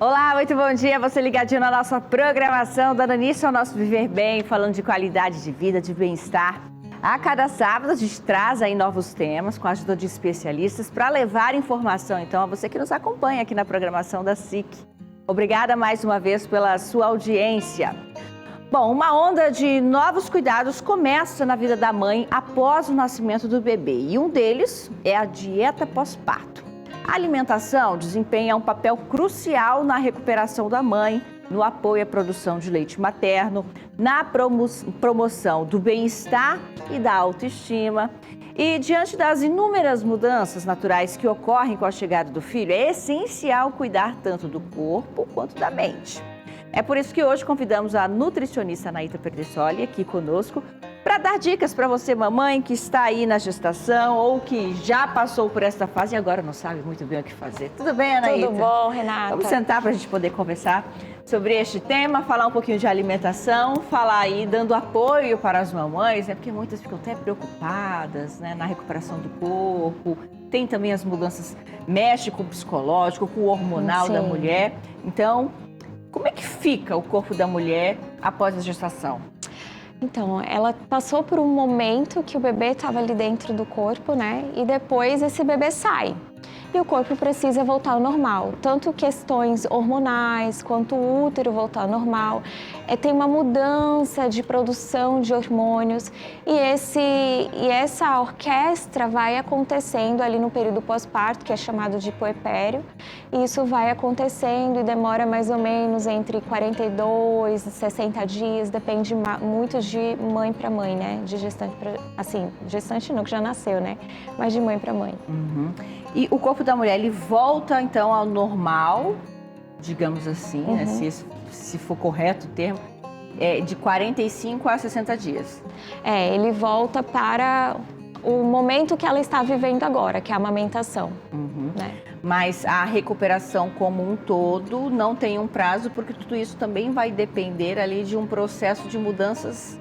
Olá, muito bom dia. Você ligadinho na nossa programação, dando início ao nosso Viver Bem, falando de qualidade de vida, de bem-estar. A cada sábado a gente traz aí novos temas com a ajuda de especialistas para levar informação, então, a você que nos acompanha aqui na programação da SIC. Obrigada mais uma vez pela sua audiência. Bom, uma onda de novos cuidados começa na vida da mãe após o nascimento do bebê e um deles é a dieta pós-parto. A alimentação desempenha um papel crucial na recuperação da mãe, no apoio à produção de leite materno, na promoção do bem-estar e da autoestima. E diante das inúmeras mudanças naturais que ocorrem com a chegada do filho, é essencial cuidar tanto do corpo quanto da mente. É por isso que hoje convidamos a nutricionista Anaíta Perdessoli aqui conosco para dar dicas para você, mamãe, que está aí na gestação ou que já passou por essa fase e agora não sabe muito bem o que fazer. Tudo bem, Anaíta? Tudo bom, Renata? Vamos sentar para a gente poder conversar sobre este tema, falar um pouquinho de alimentação, falar aí, dando apoio para as mamães, né? Porque muitas ficam até preocupadas, né, na recuperação do corpo. Tem também as mudanças, mexe com o psicológico, com o hormonal da mulher. Então, como é que fica o corpo da mulher após a gestação? Então, ela passou por um momento que o bebê estava ali dentro do corpo, né? E depois esse bebê sai. E o corpo precisa voltar ao normal, tanto questões hormonais quanto o útero voltar ao normal. Tem uma mudança de produção de hormônios e essa orquestra vai acontecendo ali no período pós-parto, que é chamado de puerpério. E isso vai acontecendo e demora mais ou menos entre 42 e 60 dias, depende muito de mãe para mãe, né? De gestante para... Assim, gestante não, que já nasceu, né? Mas de mãe para mãe. Uhum. E o corpo da mulher, ele volta então ao normal, digamos assim, né, se for correto o termo, de 45 a 60 dias. Ele volta para o momento que ela está vivendo agora, que é a amamentação. Né? Mas a recuperação como um todo não tem um prazo, porque tudo isso também vai depender ali de um processo de mudanças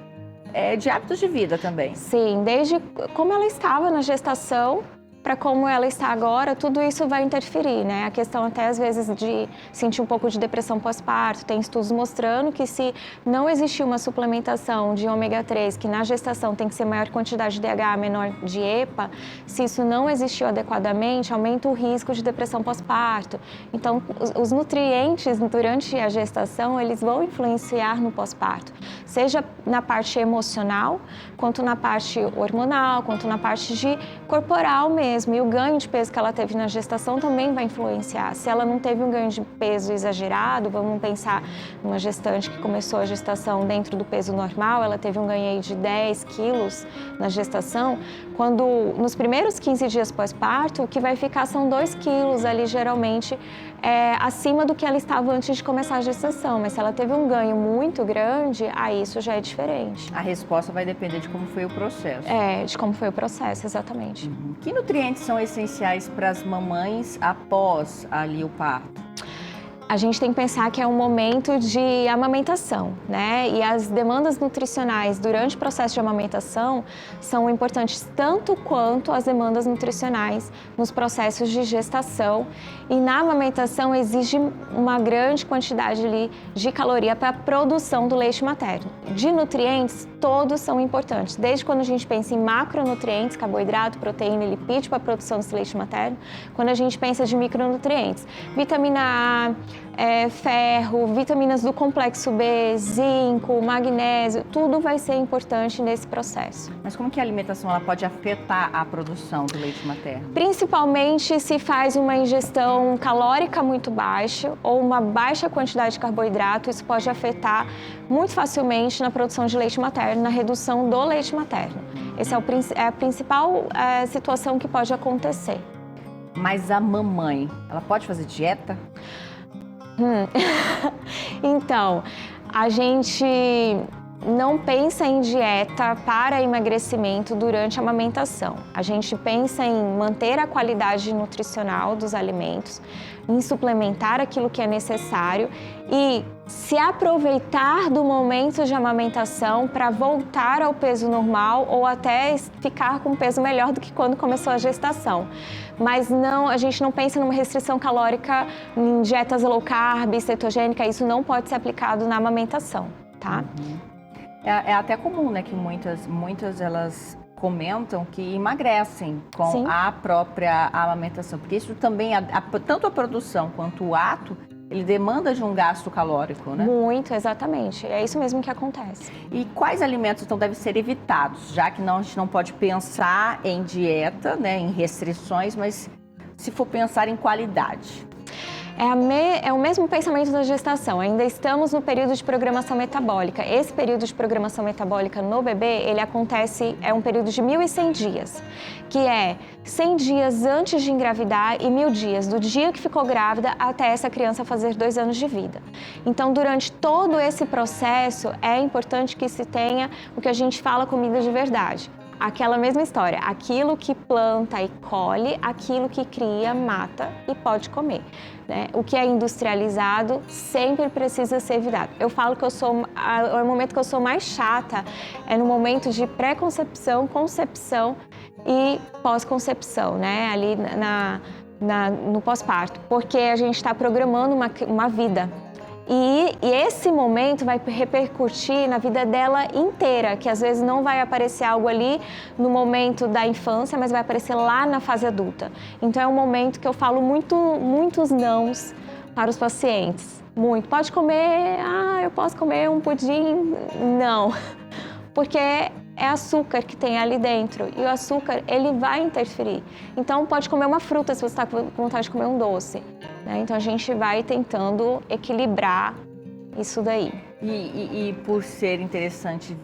de hábitos de vida também. Sim, desde como ela estava na gestação para como ela está agora, tudo isso vai interferir, né? A questão até às vezes de sentir um pouco de depressão pós-parto, tem estudos mostrando que se não existir uma suplementação de ômega 3, que na gestação tem que ser maior quantidade de DHA, menor de EPA, se isso não existiu adequadamente, aumenta o risco de depressão pós-parto. Então, os nutrientes durante a gestação, eles vão influenciar no pós-parto, seja na parte emocional, quanto na parte hormonal, quanto na parte de corporal mesmo. E o ganho de peso que ela teve na gestação também vai influenciar. Se ela não teve um ganho de peso exagerado, vamos pensar numa gestante que começou a gestação dentro do peso normal, ela teve um ganho aí de 10 quilos na gestação, quando nos primeiros 15 dias pós-parto, o que vai ficar são 2 quilos ali geralmente acima do que ela estava antes de começar a gestação. Mas se ela teve um ganho muito grande, aí isso já é diferente. A resposta vai depender de como foi o processo. De como foi o processo, exatamente. Que nutrientes são essenciais para as mamães após ali o parto? A gente tem que pensar que é um momento de amamentação, né? E as demandas nutricionais durante o processo de amamentação são importantes tanto quanto as demandas nutricionais nos processos de gestação. E na amamentação exige uma grande quantidade ali de caloria para a produção do leite materno. De nutrientes, todos são importantes. Desde quando a gente pensa em macronutrientes, carboidrato, proteína e lipídio para a produção desse leite materno, quando a gente pensa de micronutrientes, vitamina A, ferro, vitaminas do complexo B, zinco, magnésio, tudo vai ser importante nesse processo. Mas como que a alimentação ela pode afetar a produção do leite materno? Principalmente se faz uma ingestão calórica muito baixa ou uma baixa quantidade de carboidrato, isso pode afetar muito facilmente na produção de leite materno, na redução do leite materno. Essa é a principal situação que pode acontecer. Mas a mamãe, ela pode fazer dieta? Então, a gente não pensa em dieta para emagrecimento durante a amamentação. A gente pensa em manter a qualidade nutricional dos alimentos, em suplementar aquilo que é necessário e se aproveitar do momento de amamentação para voltar ao peso normal ou até ficar com peso melhor do que quando começou a gestação. Mas não, a gente não pensa numa restrição calórica em dietas low carb, cetogênica, isso não pode ser aplicado na amamentação, tá? É até comum, né, que muitas elas comentam que emagrecem com Sim. a própria amamentação, porque isso também, tanto a produção quanto o ato, ele demanda de um gasto calórico, né? Muito, exatamente. É isso mesmo que acontece. E quais alimentos, então, devem ser evitados, já que a gente não pode pensar em dieta, né, em restrições, mas se for pensar em qualidade? É o mesmo pensamento da gestação, ainda estamos no período de programação metabólica. Esse período de programação metabólica no bebê, ele acontece, é um período de 1.100 dias, que é 100 dias antes de engravidar e 1.000 dias, do dia que ficou grávida até essa criança fazer 2 anos de vida. Então, durante todo esse processo, é importante que se tenha o que a gente fala comida de verdade. Aquela mesma história, aquilo que planta e colhe, aquilo que cria, mata e pode comer. Né? O que é industrializado sempre precisa ser evitado. Eu falo que o momento que eu sou mais chata é no momento de pré-concepção, concepção e pós-concepção, né? Ali no pós-parto, porque a gente está programando uma vida. E esse momento vai repercutir na vida dela inteira, que às vezes não vai aparecer algo ali no momento da infância, mas vai aparecer lá na fase adulta. Então é um momento que eu falo muitos nãos para os pacientes. Muito. Pode comer, eu posso comer um pudim? Não. Porque é açúcar que tem ali dentro e o açúcar, ele vai interferir. Então, pode comer uma fruta se você está com vontade de comer um doce. Né? Então, a gente vai tentando equilibrar isso daí. E por ser interessante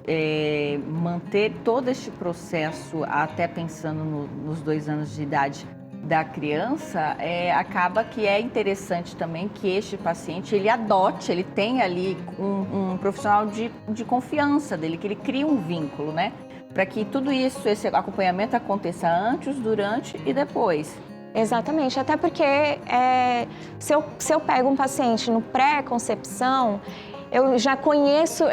manter todo este processo, até pensando nos 2 anos de idade da criança, acaba que é interessante também que este paciente, ele tenha ali um profissional de confiança dele, que ele crie um vínculo, né? Para que tudo isso, esse acompanhamento aconteça antes, durante e depois. Exatamente, até porque se eu pego um paciente no pré-concepção, eu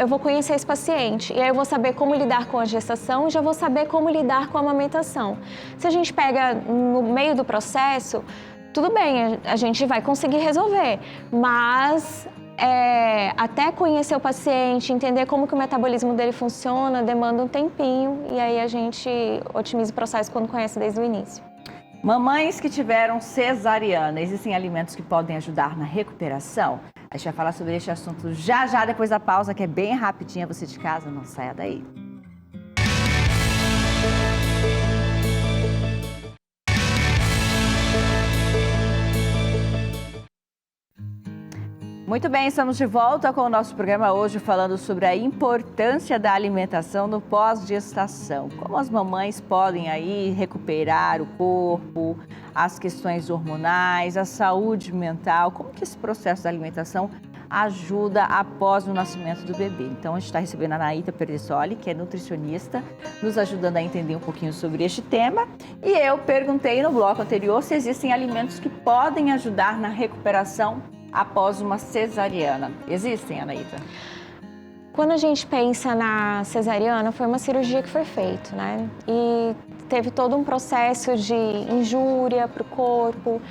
vou conhecer esse paciente e aí eu vou saber como lidar com a gestação e já vou saber como lidar com a amamentação. Se a gente pega no meio do processo, tudo bem, a gente vai conseguir resolver, mas até conhecer o paciente, entender como que o metabolismo dele funciona, demanda um tempinho e aí a gente otimiza o processo quando conhece desde o início. Mamães que tiveram cesariana, existem alimentos que podem ajudar na recuperação? A gente vai falar sobre este assunto já depois da pausa, que é bem rapidinha. Você de casa, não saia daí. Muito bem, estamos de volta com o nosso programa hoje falando sobre a importância da alimentação no pós-gestação. Como as mamães podem aí recuperar o corpo, as questões hormonais, a saúde mental, como que esse processo da alimentação ajuda após o nascimento do bebê. Então, a gente está recebendo a Anaíta Perdissoli, que é nutricionista, nos ajudando a entender um pouquinho sobre este tema. E eu perguntei no bloco anterior se existem alimentos que podem ajudar na recuperação após uma cesariana. Existem, Anaíta? Quando a gente pensa na cesariana, foi uma cirurgia que foi feita, né? E teve todo um processo de injúria para o corpo,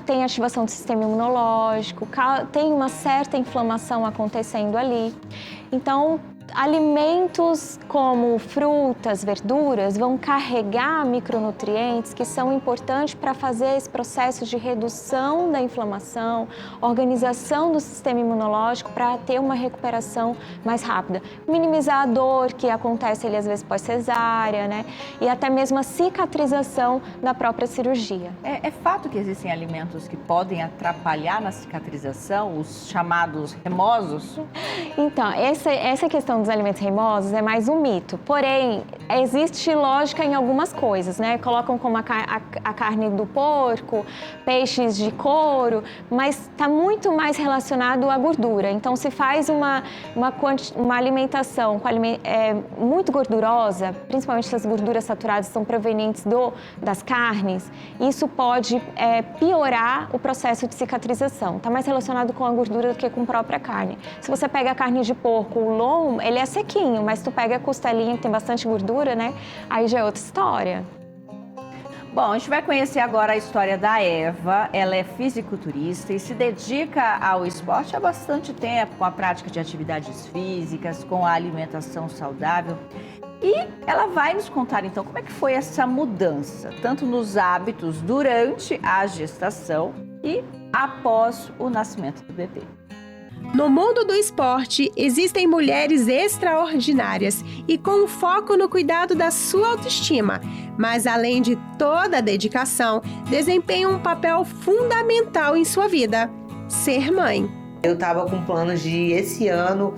tem ativação do sistema imunológico, tem uma certa inflamação acontecendo ali. Então, alimentos como frutas, verduras vão carregar micronutrientes que são importantes para fazer esse processo de redução da inflamação, organização do sistema imunológico para ter uma recuperação mais rápida. Minimizar a dor que acontece ali às vezes pós-cesárea, né? E até mesmo a cicatrização da própria cirurgia. É fato que existem alimentos que podem atrapalhar na cicatrização, os chamados remosos? Então, essa questão dos alimentos reimosos é mais um mito, porém, existe lógica em algumas coisas, né? Colocam como a carne do porco, peixes de couro, mas está muito mais relacionado à gordura. Então, se faz uma alimentação muito gordurosa, principalmente se as gorduras saturadas são provenientes das carnes, isso pode piorar o processo de cicatrização. Está mais relacionado com a gordura do que com a própria carne. Se você pega a carne de porco, o lombo, ele é sequinho, mas tu pega a costelinha que tem bastante gordura, né? Aí já é outra história. Bom, a gente vai conhecer agora a história da Eva. Ela é fisiculturista e se dedica ao esporte há bastante tempo, com a prática de atividades físicas, com a alimentação saudável. E ela vai nos contar, então, como é que foi essa mudança, tanto nos hábitos durante a gestação e após o nascimento do bebê. No mundo do esporte, existem mulheres extraordinárias e com foco no cuidado da sua autoestima, mas além de toda a dedicação, desempenham um papel fundamental em sua vida: ser mãe. Eu estava com planos de esse ano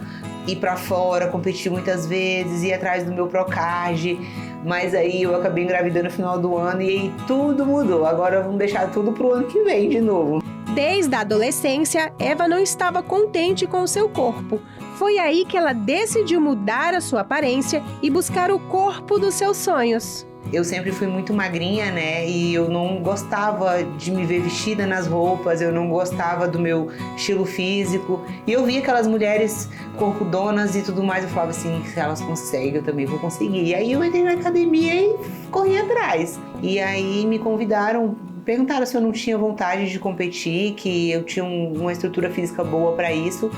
ir para fora, competir muitas vezes, ir atrás do meu Procard, mas aí eu acabei engravidando no final do ano e aí tudo mudou. Agora vamos deixar tudo pro ano que vem de novo. Desde a adolescência, Eva não estava contente com o seu corpo. Foi aí que ela decidiu mudar a sua aparência e buscar o corpo dos seus sonhos. Eu sempre fui muito magrinha, né? E eu não gostava de me ver vestida nas roupas, eu não gostava do meu estilo físico. E eu via aquelas mulheres corpudonas e tudo mais, eu falava assim, se elas conseguem, eu também vou conseguir. E aí eu entrei na academia e corri atrás. E aí me convidaram, perguntaram se eu não tinha vontade de competir, que eu tinha uma estrutura física boa para isso.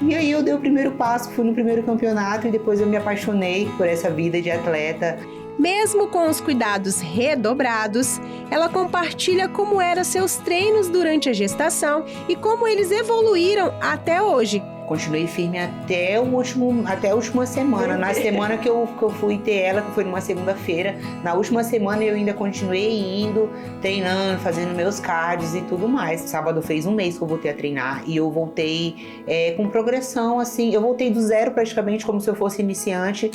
E aí eu dei o primeiro passo, fui no primeiro campeonato e depois eu me apaixonei por essa vida de atleta. Mesmo com os cuidados redobrados, ela compartilha como eram seus treinos durante a gestação e como eles evoluíram até hoje. Continuei firme até a última semana. Na semana que eu fui ter ela, que foi numa segunda-feira, na última semana eu ainda continuei indo, treinando, fazendo meus cardios e tudo mais. Sábado fez um mês que eu voltei a treinar e eu voltei com progressão, assim, eu voltei do zero praticamente, como se eu fosse iniciante.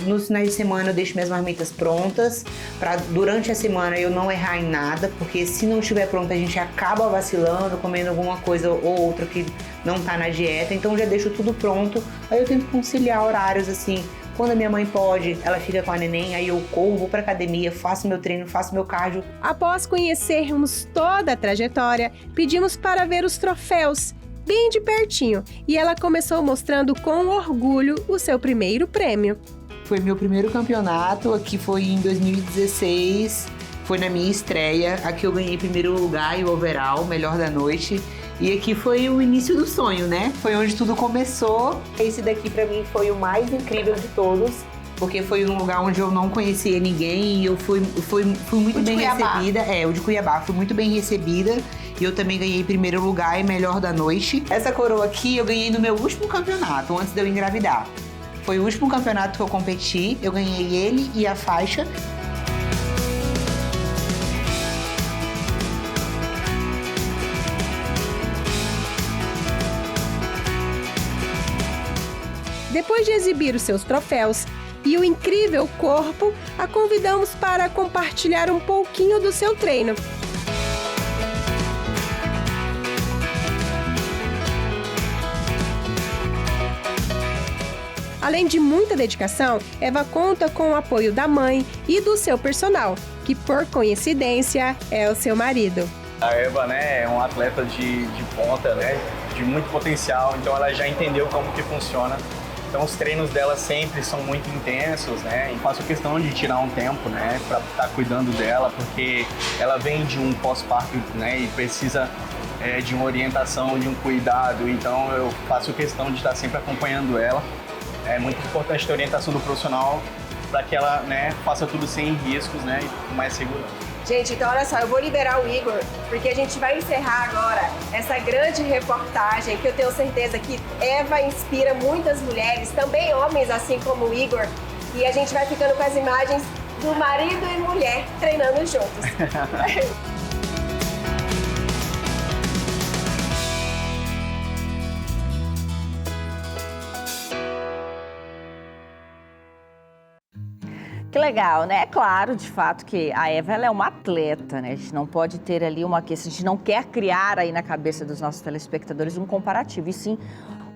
Nos finais de semana eu deixo minhas marmitas prontas, para durante a semana eu não errar em nada, porque se não estiver pronta a gente acaba vacilando, comendo alguma coisa ou outra que não tá na dieta, então já deixo tudo pronto. Aí eu tento conciliar horários assim, quando a minha mãe pode, ela fica com a neném, aí eu corro, vou pra academia, faço meu treino, faço meu cardio. Após conhecermos toda a trajetória, pedimos para ver os troféus bem de pertinho e ela começou mostrando com orgulho o seu primeiro prêmio. Foi meu primeiro campeonato, aqui foi em 2016, foi na minha estreia. Aqui eu ganhei primeiro lugar e o overall, melhor da noite. E aqui foi o início do sonho, né? Foi onde tudo começou. Esse daqui pra mim foi o mais incrível de todos, porque foi um lugar onde eu não conhecia ninguém e eu fui muito bem recebida. O de Cuiabá, fui muito bem recebida. E eu também ganhei primeiro lugar e melhor da noite. Essa coroa aqui eu ganhei no meu último campeonato, antes de eu engravidar. Foi o último campeonato que eu competi, eu ganhei ele e a faixa. Depois de exibir os seus troféus e o incrível corpo, a convidamos para compartilhar um pouquinho do seu treino. Além de muita dedicação, Eva conta com o apoio da mãe e do seu personal, que por coincidência é o seu marido. A Eva, né, é uma atleta de ponta, né, de muito potencial, então ela já entendeu como que funciona. Então os treinos dela sempre são muito intensos, né, e faço questão de tirar um tempo, né, para estar cuidando dela, porque ela vem de um pós-parto, né, e precisa de uma orientação, de um cuidado, então eu faço questão de estar sempre acompanhando ela. É muito importante ter a orientação do profissional para que ela, né, faça tudo sem riscos, né, e com mais segurança. Gente, então olha só, eu vou liberar o Igor, porque a gente vai encerrar agora essa grande reportagem que eu tenho certeza que Eva inspira muitas mulheres, também homens assim como o Igor, e a gente vai ficando com as imagens do marido e mulher treinando juntos. Que legal, né? É claro, de fato, que a Eva ela é uma atleta, né? A gente não pode ter ali uma questão, a gente não quer criar aí na cabeça dos nossos telespectadores um comparativo, e sim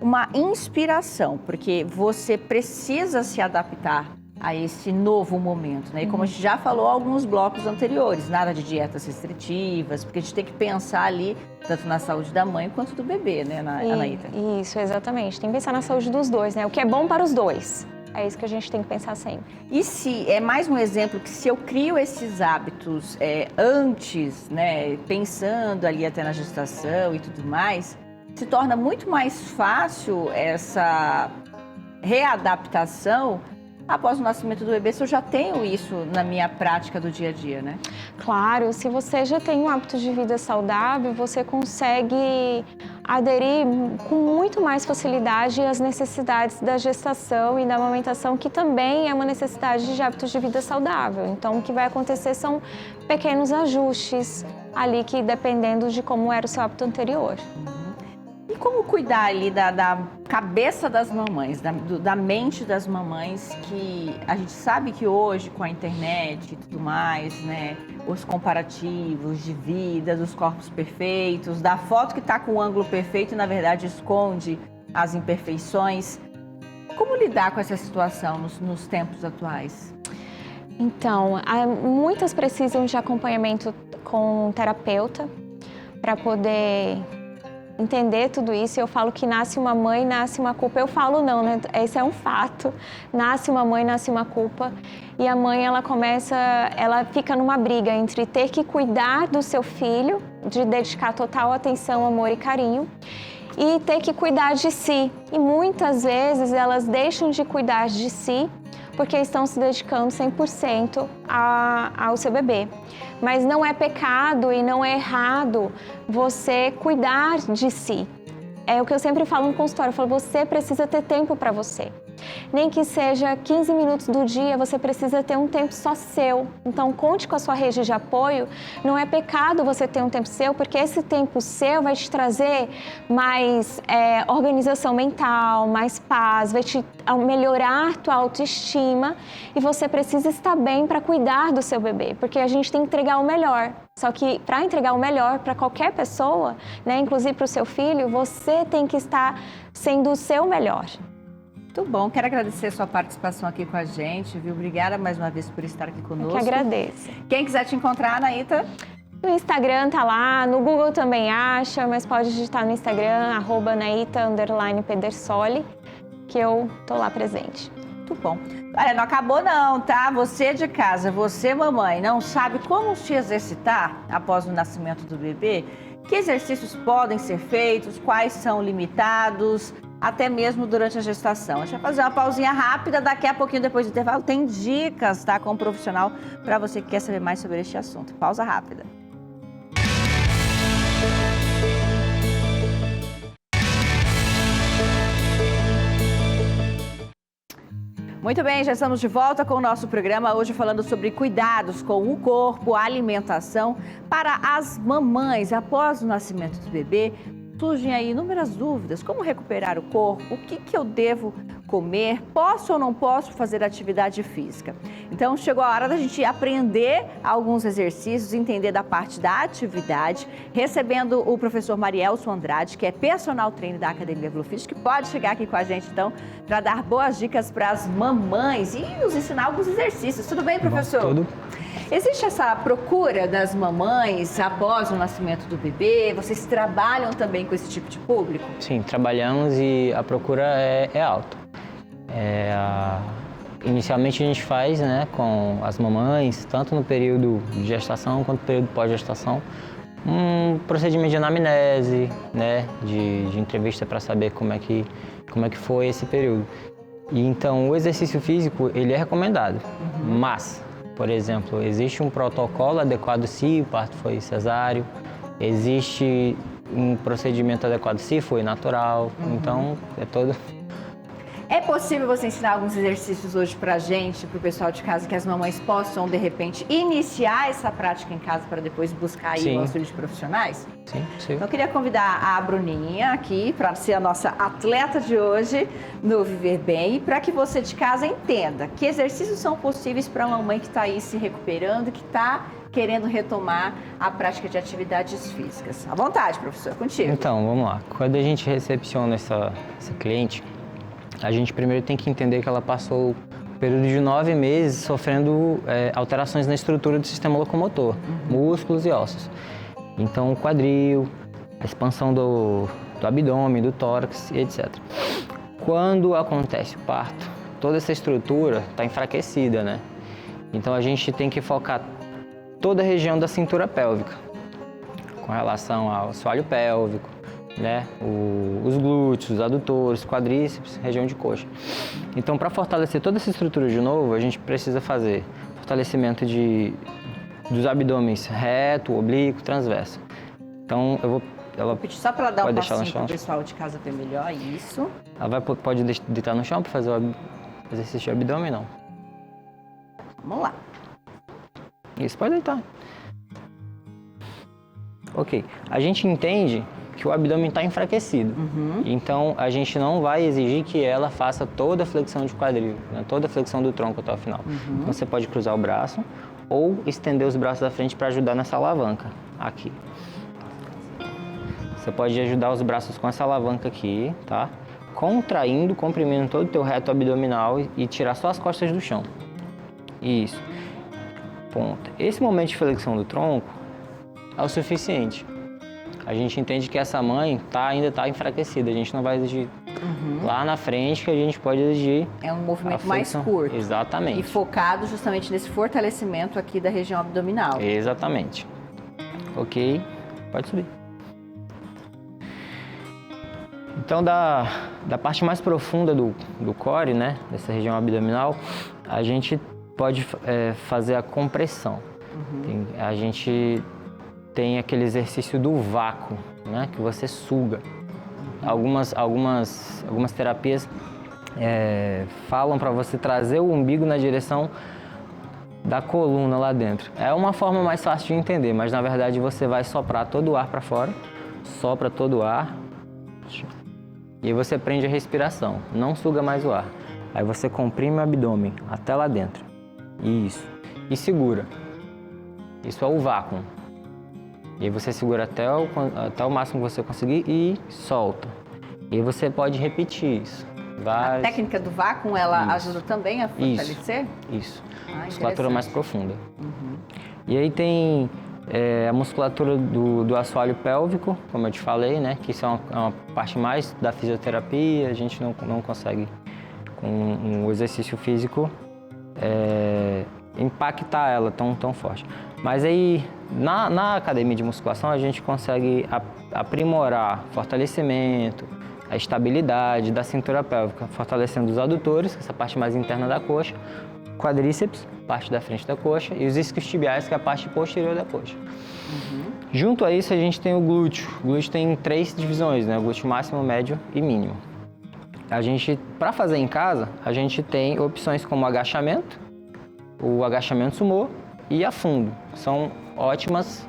uma inspiração, porque você precisa se adaptar a esse novo momento, né? E como a gente já falou alguns blocos anteriores, nada de dietas restritivas, porque a gente tem que pensar ali tanto na saúde da mãe quanto do bebê, né, Anaíta? Isso, exatamente. Tem que pensar na saúde dos dois, né? O que é bom para os dois. É isso que a gente tem que pensar sempre. E se é mais um exemplo que se eu crio esses hábitos antes, né, pensando ali até na gestação e tudo mais, se torna muito mais fácil essa readaptação após o nascimento do bebê, se eu já tenho isso na minha prática do dia a dia, né? Claro, se você já tem um hábito de vida saudável, você consegue aderir com muito mais facilidade às necessidades da gestação e da amamentação, que também é uma necessidade de hábitos de vida saudável. Então, o que vai acontecer são pequenos ajustes ali, que dependendo de como era o seu hábito anterior. E como cuidar ali da cabeça das mamães, da mente das mamães, que a gente sabe que hoje, com a internet e tudo mais, né, os comparativos de vida, dos corpos perfeitos, da foto que está com o ângulo perfeito e, na verdade, esconde as imperfeições. Como lidar com essa situação nos tempos atuais? Então, muitas precisam de acompanhamento com um terapeuta para poder entender tudo isso. Eu falo que nasce uma mãe, nasce uma culpa. Eu falo não, né? Esse é um fato. Nasce uma mãe, nasce uma culpa. E a mãe, ela fica numa briga entre ter que cuidar do seu filho, de dedicar total atenção, amor e carinho, e ter que cuidar de si. E muitas vezes elas deixam de cuidar de si porque estão se dedicando 100% ao seu bebê. Mas não é pecado e não é errado você cuidar de si. É o que eu sempre falo no consultório, eu falo, você precisa ter tempo para você. Nem que seja 15 minutos do dia, você precisa ter um tempo só seu. Então, conte com a sua rede de apoio. Não é pecado você ter um tempo seu, porque esse tempo seu vai te trazer mais organização mental, mais paz, vai te melhorar tua autoestima, e você precisa estar bem para cuidar do seu bebê, porque a gente tem que entregar o melhor. Só que para entregar o melhor para qualquer pessoa, né, inclusive para o seu filho, você tem que estar sendo o seu melhor. Muito bom, quero agradecer a sua participação aqui com a gente, viu? Obrigada mais uma vez por estar aqui conosco. Eu que agradeço. Quem quiser te encontrar, Anaíta? No Instagram tá lá, no Google também acha, mas pode digitar no Instagram, @Anaíta_Pedersoli, que eu tô lá presente. Muito bom. Olha, não acabou não, tá? Você de casa, você mamãe, não sabe como se exercitar após o nascimento do bebê? Que exercícios podem ser feitos, quais são limitados, até mesmo durante a gestação. A gente vai fazer uma pausinha rápida, daqui a pouquinho, depois do intervalo, tem dicas, tá? Com um profissional para você que quer saber mais sobre este assunto. Pausa rápida. Muito bem, já estamos de volta com o nosso programa, hoje falando sobre cuidados com o corpo, a alimentação para as mamães após o nascimento do bebê. Surgem aí inúmeras dúvidas, como recuperar o corpo, o que eu devo comer, posso ou não posso fazer atividade física? Então chegou a hora da gente aprender alguns exercícios, entender da parte da atividade, recebendo o professor Marielson Andrade, que é personal trainer da Academia Glufit, que pode chegar aqui com a gente então para dar boas dicas para as mamães e nos ensinar alguns exercícios. Tudo bem, professor? Tudo. Existe essa procura das mamães após o nascimento do bebê? Vocês trabalham também com esse tipo de público? Sim, trabalhamos e a procura é alta. Inicialmente a gente faz, né, com as mamães, tanto no período de gestação quanto no período pós-gestação, um procedimento de anamnese, né, de entrevista para saber como é que foi esse período. E então o exercício físico ele é recomendado, mas, por exemplo, existe um protocolo adequado se o parto foi cesáreo, existe um procedimento adequado se foi natural, então é todo... possível você ensinar alguns exercícios hoje pra gente, pro pessoal de casa, que as mamães possam, de repente, iniciar essa prática em casa para depois buscar aí Sim. o auxílio de profissionais? Sim, possível. Então, eu queria convidar a Bruninha aqui para ser a nossa atleta de hoje no Viver Bem e para que você de casa entenda que exercícios são possíveis para uma mãe que está aí se recuperando, que está querendo retomar a prática de atividades físicas. À vontade, professor, contigo. Então, vamos lá. Quando a gente recepciona essa cliente, a gente primeiro tem que entender que ela passou um período de 9 meses sofrendo alterações na estrutura do sistema locomotor, músculos e ossos. Então, o quadril, a expansão do abdômen, do tórax e etc. Quando acontece o parto, toda essa estrutura está enfraquecida, né? Então, a gente tem que focar toda a região da cintura pélvica, com relação ao assoalho pélvico, né? Os glúteos, os adutores, quadríceps, região de coxa. Então, para fortalecer toda essa estrutura de novo, a gente precisa fazer fortalecimento dos abdômenes reto, oblíquo, transverso. Então, ela Pedir só para ela dar um pode deixar no passinho para o chão. pessoal de casa ver melhor, isso. Ela pode deitar no chão para fazer o exercício de abdômen, não. Vamos lá. Isso, pode deitar. Ok. A gente entende que o abdômen está enfraquecido. Então, a gente não vai exigir que ela faça toda a flexão de quadril, né? Toda a flexão do tronco até o final. Então, você pode cruzar o braço ou estender os braços à frente para ajudar nessa alavanca aqui. Você pode ajudar os braços com essa alavanca aqui, tá? Contraindo, comprimindo todo o teu reto abdominal e tirar só as costas do chão. Isso. Ponto. Esse momento de flexão do tronco é o suficiente. A gente entende que essa mãe ainda está enfraquecida. A gente não vai exigir lá na frente, que a gente pode exigir. É um movimento a mais flexão. curto. Exatamente. E focado justamente nesse fortalecimento aqui da região abdominal. Exatamente. Ok, pode subir. Então, da parte mais profunda do core, né, dessa região abdominal, a gente pode fazer a compressão. A gente tem aquele exercício do vácuo, né, que você suga. Algumas terapias falam para você trazer o umbigo na direção da coluna lá dentro. É uma forma mais fácil de entender, mas na verdade você vai soprar todo o ar para fora, sopra todo o ar e você prende a respiração, não suga mais o ar. Aí você comprime o abdômen até lá dentro. Isso. E segura. Isso é o vácuo. E aí você segura até o máximo que você conseguir e solta. E aí você pode repetir isso. A técnica do vácuo, ela ajuda também a fortalecer? Isso. Ah, Musculatura mais profunda. E aí tem a musculatura do assoalho pélvico, como eu te falei, né? Que isso é uma parte mais da fisioterapia, a gente não consegue, com um exercício físico, impactar ela tão forte. Mas aí, na academia de musculação, a gente consegue aprimorar fortalecimento, a estabilidade da cintura pélvica, fortalecendo os adutores, que é essa parte mais interna da coxa, quadríceps, parte da frente da coxa, e os isquiotibiais, que é a parte posterior da coxa. Junto a isso, a gente tem o glúteo. O glúteo tem 3 divisões, né? O glúteo máximo, médio e mínimo. Para fazer em casa, a gente tem opções como agachamento, o agachamento sumô e afundo. São ótimas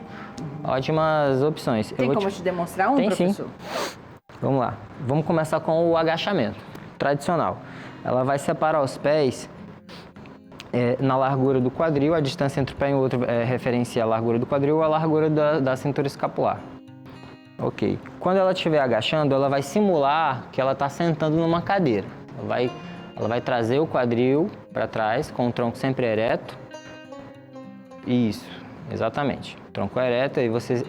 opções. Tem como te demonstrar um, Tem, professor? Sim. Vamos lá. Vamos começar com o agachamento tradicional. Ela vai separar os pés na largura do quadril. A distância entre um pé e outro referencia a largura do quadril ou a largura da cintura escapular. Ok. Quando ela estiver agachando, ela vai simular que ela está sentando numa cadeira. Ela vai trazer o quadril para trás, com o tronco sempre ereto. Isso, exatamente. Tronco ereto, e você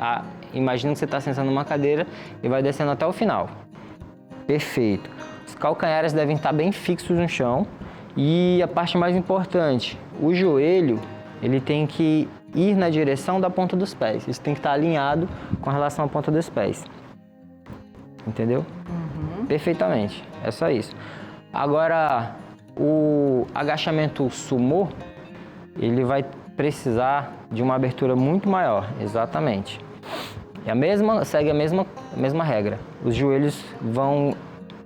imagina que você está sentando numa cadeira e vai descendo até o final. Perfeito. Os calcanhares devem estar bem fixos no chão. E a parte mais importante, o joelho, ele tem que ir na direção da ponta dos pés. Isso tem que estar alinhado com relação à ponta dos pés. Entendeu? Perfeitamente. É só isso. Agora, o agachamento sumô, ele vai precisar de uma abertura muito maior. Exatamente. Segue a mesma regra. Os joelhos vão,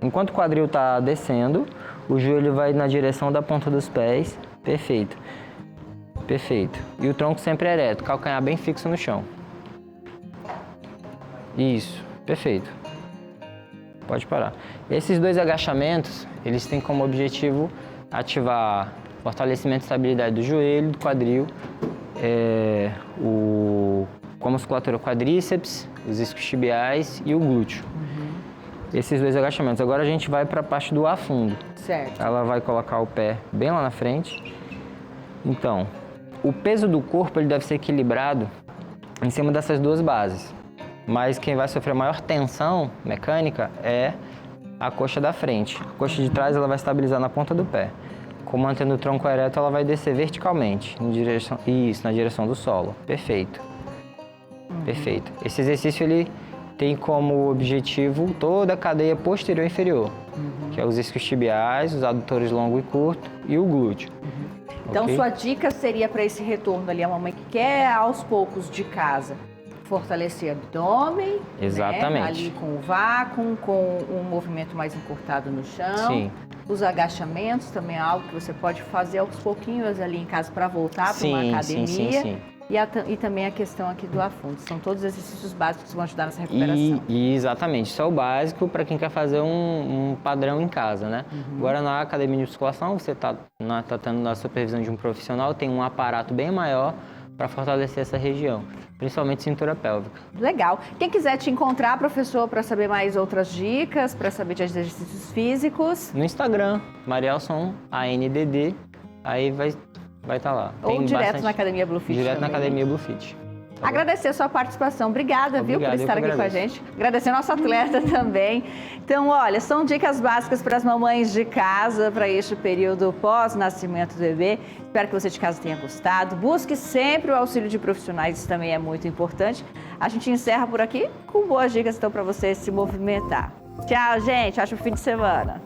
enquanto o quadril está descendo, O joelho vai na direção da ponta dos pés. Perfeito. Perfeito. E o tronco sempre ereto, calcanhar bem fixo no chão. Isso. Perfeito. Pode parar. Esses 2 agachamentos, eles têm como objetivo ativar fortalecimento e estabilidade do joelho, do quadril, com a musculatura quadríceps, os isquiotibiais e o glúteo. Esses 2 agachamentos. Agora a gente vai para a parte do afundo. Certo. Ela vai colocar o pé bem lá na frente. Então, o peso do corpo ele deve ser equilibrado em cima dessas 2 bases. Mas quem vai sofrer maior tensão mecânica é a coxa da frente. A coxa de trás ela vai estabilizar na ponta do pé. Mantendo o tronco ereto, ela vai descer verticalmente, na direção do solo. Perfeito. Perfeito. Esse exercício ele tem como objetivo toda a cadeia posterior e inferior, que é os isquiotibiais, os adutores longo e curto e o glúteo. Então, Ok? sua dica seria para esse retorno ali, a mamãe que quer aos poucos de casa, fortalecer abdômen, Exatamente. né? Ali com o vácuo, com um movimento mais encurtado no chão. Sim. Os agachamentos também é algo que você pode fazer aos pouquinhos ali em casa para voltar para uma academia. Sim. E também a questão aqui do afundo. São todos exercícios básicos que vão ajudar nessa recuperação. Exatamente. Isso é o básico para quem quer fazer um padrão em casa, né? Agora, na academia de musculação, você está tendo a supervisão de um profissional, tem um aparato bem maior para fortalecer essa região, principalmente cintura pélvica. Legal. Quem quiser te encontrar, professor, para saber mais outras dicas, para saber de exercícios físicos. No Instagram, Marielson, ANDD, aí vai estar lá. Ou Tem direto bastante- na Academia Bluefit Direto na também. Academia Bluefit. Tá bom? Agradecer a sua participação. Obrigada, viu, por Obrigado, eu estar que aqui com a agradeço. gente. Agradecer ao nosso atleta também. Então, olha, são dicas básicas para as mamães de casa para este período pós-nascimento do bebê. Espero que você de casa tenha gostado. Busque sempre o auxílio de profissionais, isso também é muito importante. A gente encerra por aqui com boas dicas, então, para você se movimentar. Tchau, gente. Ótimo fim de semana.